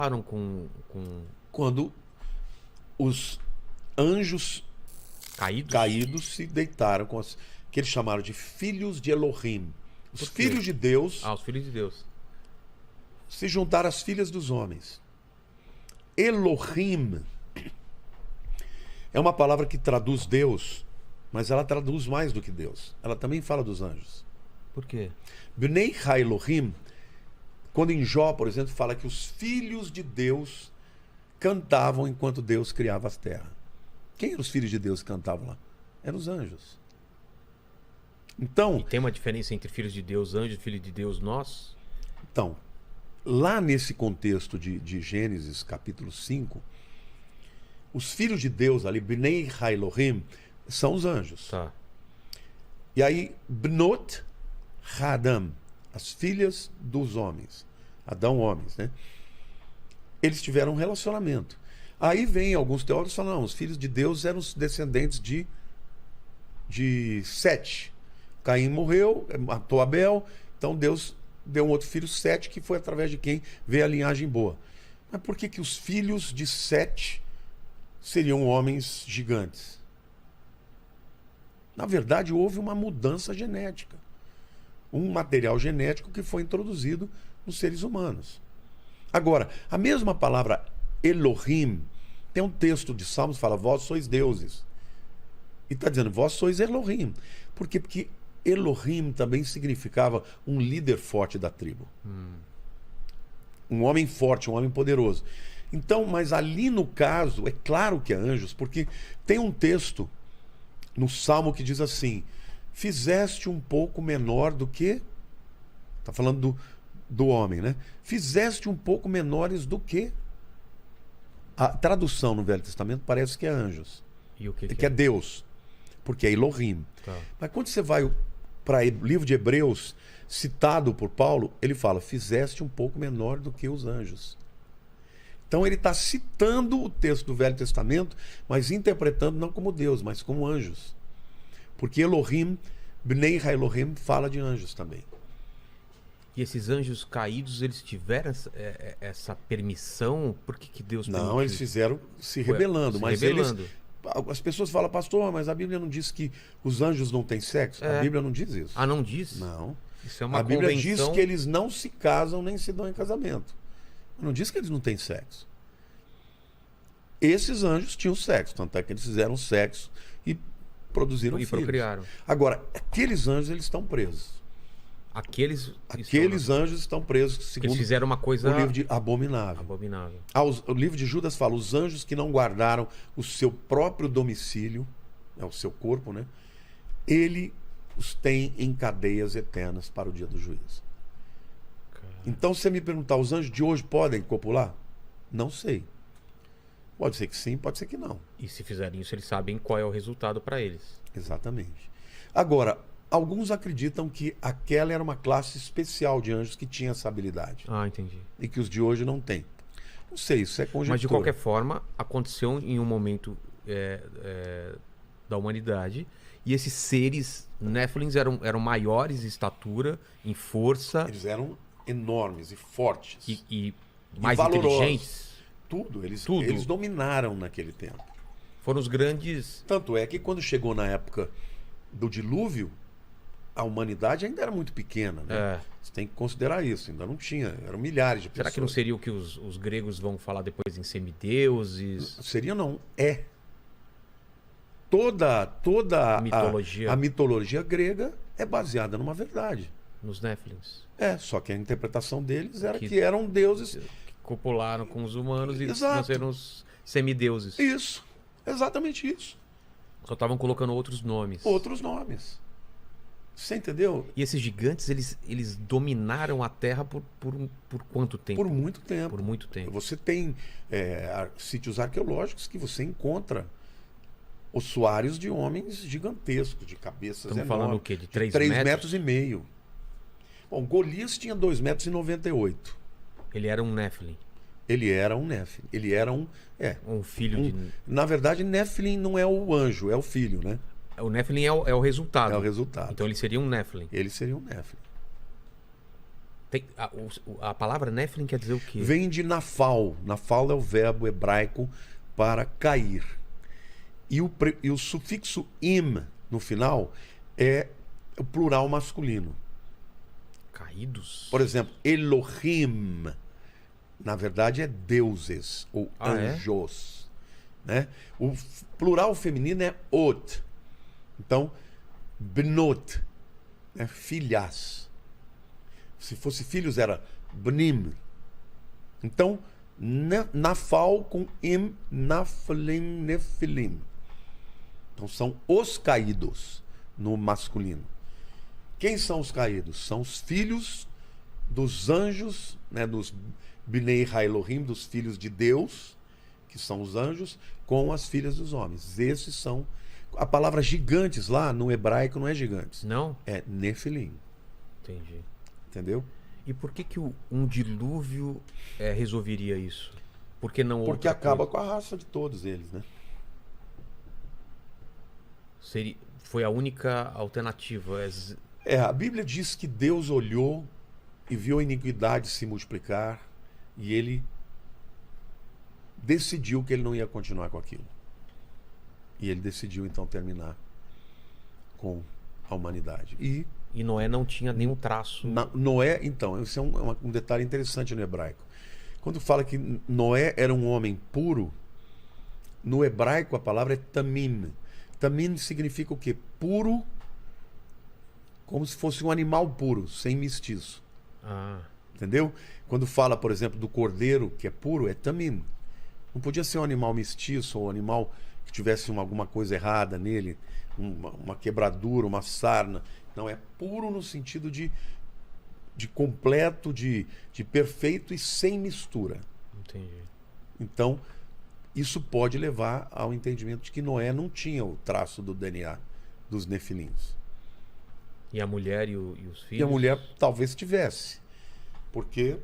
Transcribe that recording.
Param com Quando os anjos caídos? caídos se deitaram com os que eles chamaram de filhos de Elohim. Os Por quê? filhos de Deus Ah, os filhos de Deus. se juntaram às filhas dos homens. Elohim é uma palavra que traduz Deus, mas ela traduz mais do que Deus. Ela também fala dos anjos. Por quê? Bnei Ha-Elohim, quando em Jó, por exemplo, fala que os filhos de Deus cantavam enquanto Deus criava as terras. Quem eram os filhos de Deus que cantavam lá? Eram os anjos. Então, E tem uma diferença entre filhos de Deus, anjos, filhos de Deus, nós? lá nesse contexto de Gênesis, capítulo 5, os filhos de Deus ali, Bnei Ha-Elohim, são os anjos. Tá. E aí, Bnot Ha-Adam, as filhas dos homens. Adão, homens, né? Eles tiveram um relacionamento. Aí vem alguns teólogos e falam, não, os filhos de Deus eram os descendentes de Sete. Caim morreu, matou Abel, então Deus deu um outro filho, Sete, que foi através de quem veio a linhagem boa. Mas por que que os filhos de Sete seriam homens gigantes? Na verdade, houve uma mudança genética. Um material genético que foi introduzido nos seres humanos. Agora, a mesma palavra Elohim, tem um texto de Salmos que fala, vós sois deuses. E está dizendo, vós sois Elohim. Por quê? Porque Elohim também significava um líder forte da tribo. Um homem forte, um homem poderoso. Então, mas ali no caso, é claro que é anjos, porque tem um texto no Salmo que diz assim, fizeste um pouco menor do que... Está falando do homem, né? Fizeste um pouco menores do que... A tradução no Velho Testamento parece que é anjos. E o que Que é Deus. Porque é Elohim. Tá. Mas quando você vai para o livro de Hebreus, citado por Paulo, ele fala, fizeste um pouco menor do que os anjos. Então ele está citando o texto do Velho Testamento, mas interpretando não como Deus, mas como anjos. Porque Elohim, Bnei Ha-Elohim, fala de anjos também. E esses anjos caídos, eles tiveram essa permissão? Por que Deus Não, permitiu eles isso? fizeram se rebelando, Se mas rebelando. as pessoas falam, pastor, mas a Bíblia não diz que os anjos não têm sexo? A Bíblia não diz isso. Ah, não diz? Não. Isso é uma A Bíblia convenção... diz que eles não se casam nem se dão em casamento. Não diz que eles não têm sexo. Esses anjos tinham sexo, tanto é que eles fizeram sexo e produziram E filhos. procriaram. Agora, aqueles anjos eles estão presos. Aqueles Anjos estão presos, que segundo eles fizeram uma coisa o livro de Abominável. abominável. O livro de Judas fala, os anjos que não guardaram o seu próprio domicílio, o seu corpo, né? Ele os tem em cadeias eternas para o dia do juízo. Então, se você me perguntar, os anjos de hoje podem copular? Não sei. Pode ser que sim, pode ser que não. E se fizerem isso, eles sabem qual é o resultado para eles. Exatamente. Agora, alguns acreditam que aquela era uma classe especial de anjos que tinha essa habilidade. Ah, entendi. E que os de hoje não têm. Não sei, isso é conjectura. Mas de qualquer forma, aconteceu em um momento da humanidade. E esses seres Néfilins eram maiores em estatura, em força Eles eram enormes e fortes. e mais valorosos. inteligentes. Tudo. Eles Tudo. dominaram naquele tempo. Foram os grandes... Tanto é que quando chegou na época do dilúvio, a humanidade ainda era muito pequena, né? Você tem que considerar isso. Ainda não tinha. Eram milhares de pessoas. Será que não seria o que os gregos vão falar depois em semideuses? Seria não. É. Toda Mitologia. a mitologia grega é baseada numa verdade. Nos Néfilins. Só que a interpretação deles era Que- que eram deuses. Que copularam com os humanos e Exato. nasceram os semideuses. Isso. Exatamente isso. Só estavam colocando outros nomes. Outros nomes. Você entendeu? E esses gigantes, eles dominaram a Terra por quanto tempo? Por muito tempo. Por muito tempo. Você tem sítios arqueológicos que você encontra ossuários de homens gigantescos, de cabeças Estamos enormes. falando o quê? De 3 3 metros? metros e meio. Bom, Golias tinha 2,98 metros. Ele era um Nephilim. Ele era um Nephilim. Ele era um... Um filho de... Na verdade, Nephilim não é o anjo, é o filho, né? O Nephilim é o resultado. É o resultado. Então ele seria um Nephilim. Ele seria um Nephilim. A palavra Nephilim quer dizer o quê? Vem de nafal. Nafal é o verbo hebraico para cair. E o sufixo im no final é o plural masculino. Caídos? Por exemplo, Elohim, na verdade é deuses ou anjos. Né? O plural feminino é ot. Então, bnot, né? Filhas. Se fosse filhos era bnim. Então, nafal com im, nafilim, nefilim. Então são os caídos no masculino. Quem são os caídos? São os filhos dos anjos, né, dos Bnei Elohim, dos filhos de Deus, que são os anjos, com as filhas dos homens. Esses são... A palavra gigantes lá no hebraico não é gigantes. Não? É nefilim. Entendi. Entendeu? E por que um dilúvio resolveria isso? Por que não Porque outra acaba coisa? com a raça de todos eles, né? Foi a única alternativa. A Bíblia diz que Deus olhou e viu a iniquidade se multiplicar e ele decidiu que ele não ia continuar com aquilo. E ele decidiu então terminar com a humanidade. E Noé não tinha nenhum traço. Noé, então, esse é um detalhe interessante no hebraico. Quando fala que Noé era um homem puro, no hebraico a palavra é tamim. Tamim significa o quê? Puro, como se fosse um animal puro, sem mestiço. Entendeu? Quando fala, por exemplo, do cordeiro, que é puro, é tamim. Não podia ser um animal mestiço ou um animal que tivesse alguma coisa errada nele, uma quebradura, uma sarna. Não, é puro no sentido de completo, de perfeito e sem mistura. Entendi. Então, isso pode levar ao entendimento de que Noé não tinha o traço do DNA dos nefilins. E a mulher e os filhos? E a mulher talvez tivesse. Porque